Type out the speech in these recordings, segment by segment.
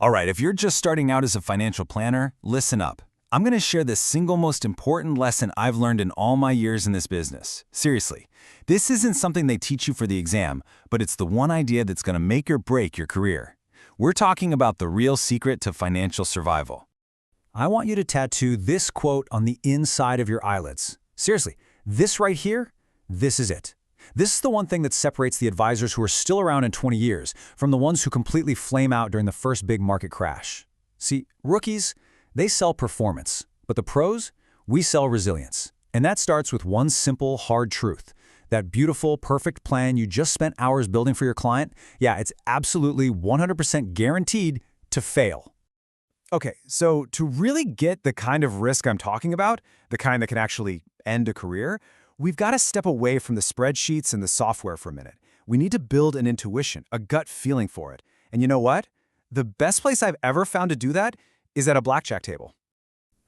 All right, if you're just starting out as a financial planner, listen up. I'm going to share the single most important lesson I've learned in all my years in this business. Seriously, this isn't something they teach you for the exam, but it's the one idea that's going to make or break your career. We're talking about the real secret to financial survival. I want you to tattoo this quote on the inside of your eyelids. Seriously, this right here, this is it. This is the one thing that separates the advisors who are still around in 20 years from the ones who completely flame out during the first big market crash. See, rookies, they sell performance, but the pros, we sell resilience. And that starts with one simple, hard truth. That beautiful, perfect plan you just spent hours building for your client, yeah, it's absolutely 100% guaranteed to fail. Okay, so to really get the kind of risk I'm talking about, the kind that can actually end a career, we've got to step away from the spreadsheets and the software for a minute. We need to build an intuition, a gut feeling for it. And you know what? The best place I've ever found to do that is at a blackjack table.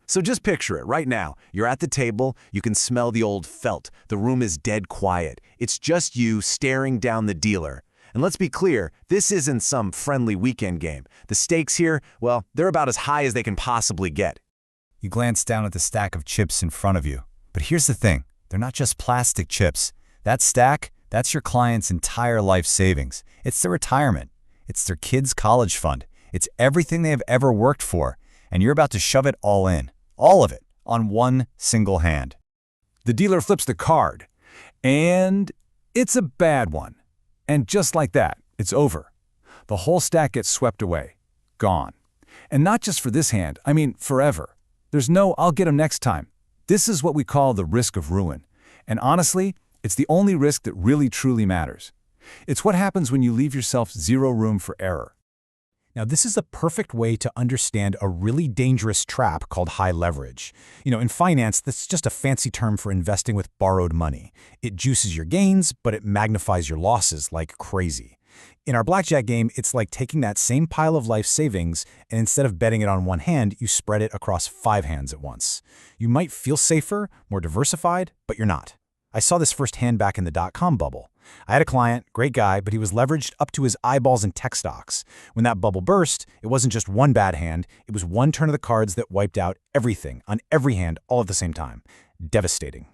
So just picture it right now. You're at the table, you can smell the old felt. The room is dead quiet. It's just you staring down the dealer. And let's be clear, this isn't some friendly weekend game. The stakes here, well, they're about as high as they can possibly get. You glance down at the stack of chips in front of you. But here's the thing, they're not just plastic chips. That stack, that's your client's entire life savings. It's their retirement. It's their kids' college fund. It's everything they have ever worked for. And you're about to shove it all in. All of it, on one single hand. The dealer flips the card, and it's a bad one. And just like that, it's over. The whole stack gets swept away. Gone. And not just for this hand, I mean forever. There's no "I'll get him next time." This is what we call the risk of ruin. And honestly, it's the only risk that really truly matters. It's what happens when you leave yourself zero room for error. Now, this is a perfect way to understand a really dangerous trap called high leverage. In finance, that's just a fancy term for investing with borrowed money. It juices your gains, but it magnifies your losses like crazy. In our blackjack game, it's like taking that same pile of life savings, and instead of betting it on one hand, you spread it across 5 hands at once. You might feel safer, more diversified, but you're not. I saw this firsthand back in the dot-com bubble. I had a client, great guy, but he was leveraged up to his eyeballs in tech stocks. When that bubble burst, it wasn't just one bad hand, it was one turn of the cards that wiped out everything, on every hand, all at the same time. Devastating.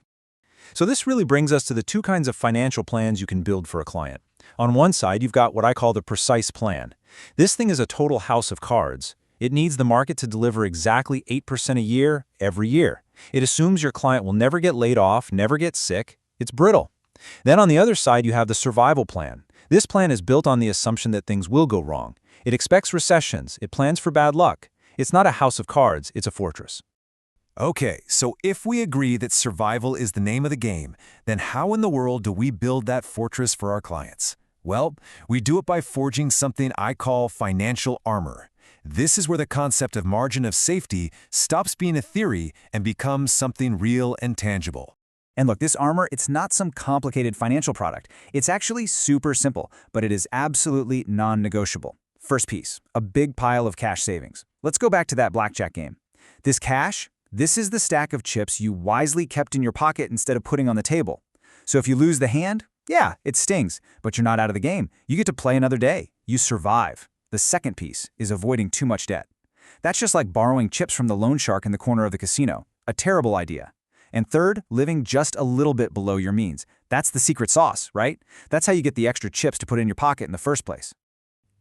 So this really brings us to the two kinds of financial plans you can build for a client. On one side, you've got what I call the precise plan. This thing is a total house of cards. It needs the market to deliver exactly 8% a year, every year. It assumes your client will never get laid off, never get sick. It's brittle. Then on the other side, you have the survival plan. This plan is built on the assumption that things will go wrong. It expects recessions. It plans for bad luck. It's not a house of cards, it's a fortress. Okay, so if we agree that survival is the name of the game, then how in the world do we build that fortress for our clients? Well, we do it by forging something I call financial armor. This is where the concept of margin of safety stops being a theory and becomes something real and tangible. And look, this armor, it's not some complicated financial product. It's actually super simple, but it is absolutely non-negotiable. First piece, a big pile of cash savings. Let's go back to that blackjack game. This cash, this is the stack of chips you wisely kept in your pocket instead of putting on the table. So if you lose the hand, yeah, it stings, but you're not out of the game. You get to play another day. You survive. The second piece is avoiding too much debt. That's just like borrowing chips from the loan shark in the corner of the casino. A terrible idea. And third, living just a little bit below your means. That's the secret sauce, right? That's how you get the extra chips to put in your pocket in the first place.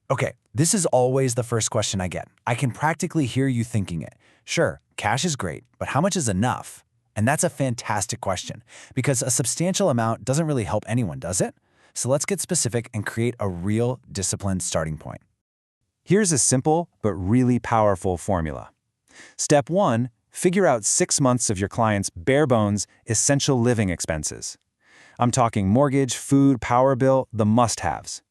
Okay, this is always the first question I get. I can practically hear you thinking it. Sure, cash is great, but how much is enough? And that's a fantastic question, because a substantial amount doesn't really help anyone, does it? So let's get specific and create a real disciplined starting point. Here's a simple but really powerful formula. Step 1, figure out 6 months of your client's bare-bones, essential living expenses. I'm talking mortgage, food, power bill, the must-haves.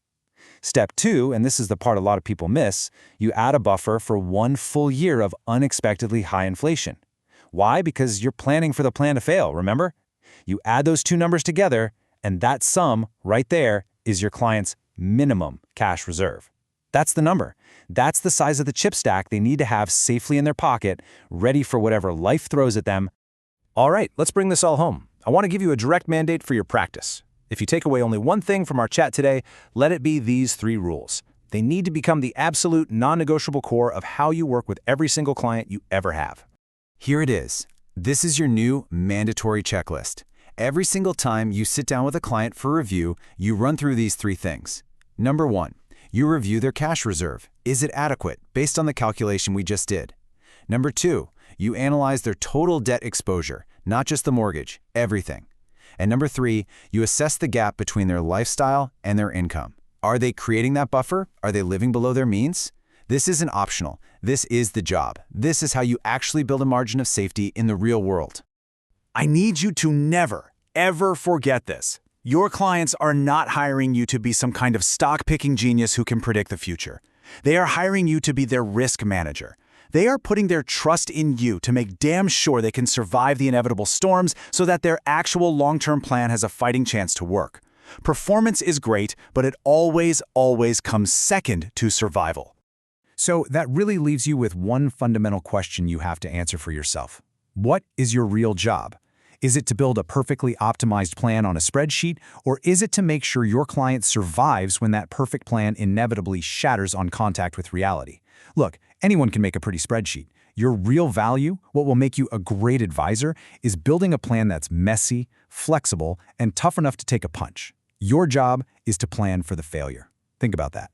Step 2, and this is the part a lot of people miss, you add a buffer for 1 full year of unexpectedly high inflation. Why? Because you're planning for the plan to fail, remember? You add those two numbers together, and that sum right there is your client's minimum cash reserve. That's the number. That's the size of the chip stack they need to have safely in their pocket, ready for whatever life throws at them. All right, let's bring this all home. I want to give you a direct mandate for your practice. If you take away only one thing from our chat today, let it be these 3 rules. They need to become the absolute non-negotiable core of how you work with every single client you ever have. Here it is. This is your new mandatory checklist. Every single time you sit down with a client for review, you run through these 3 things. Number 1, you review their cash reserve. Is it adequate based on the calculation we just did? Number 2, you analyze their total debt exposure, not just the mortgage, everything. And number 3, you assess the gap between their lifestyle and their income. Are they creating that buffer? Are they living below their means? This isn't optional. This is the job. This is how you actually build a margin of safety in the real world. I need you to never, ever forget this. Your clients are not hiring you to be some kind of stock-picking genius who can predict the future. They are hiring you to be their risk manager. They are putting their trust in you to make damn sure they can survive the inevitable storms so that their actual long-term plan has a fighting chance to work. Performance is great, but it always comes second to survival. So that really leaves you with one fundamental question you have to answer for yourself. What is your real job? Is it to build a perfectly optimized plan on a spreadsheet, or is it to make sure your client survives when that perfect plan inevitably shatters on contact with reality? Look, anyone can make a pretty spreadsheet. Your real value, what will make you a great advisor, is building a plan that's messy, flexible, and tough enough to take a punch. Your job is to plan for the failure. Think about that.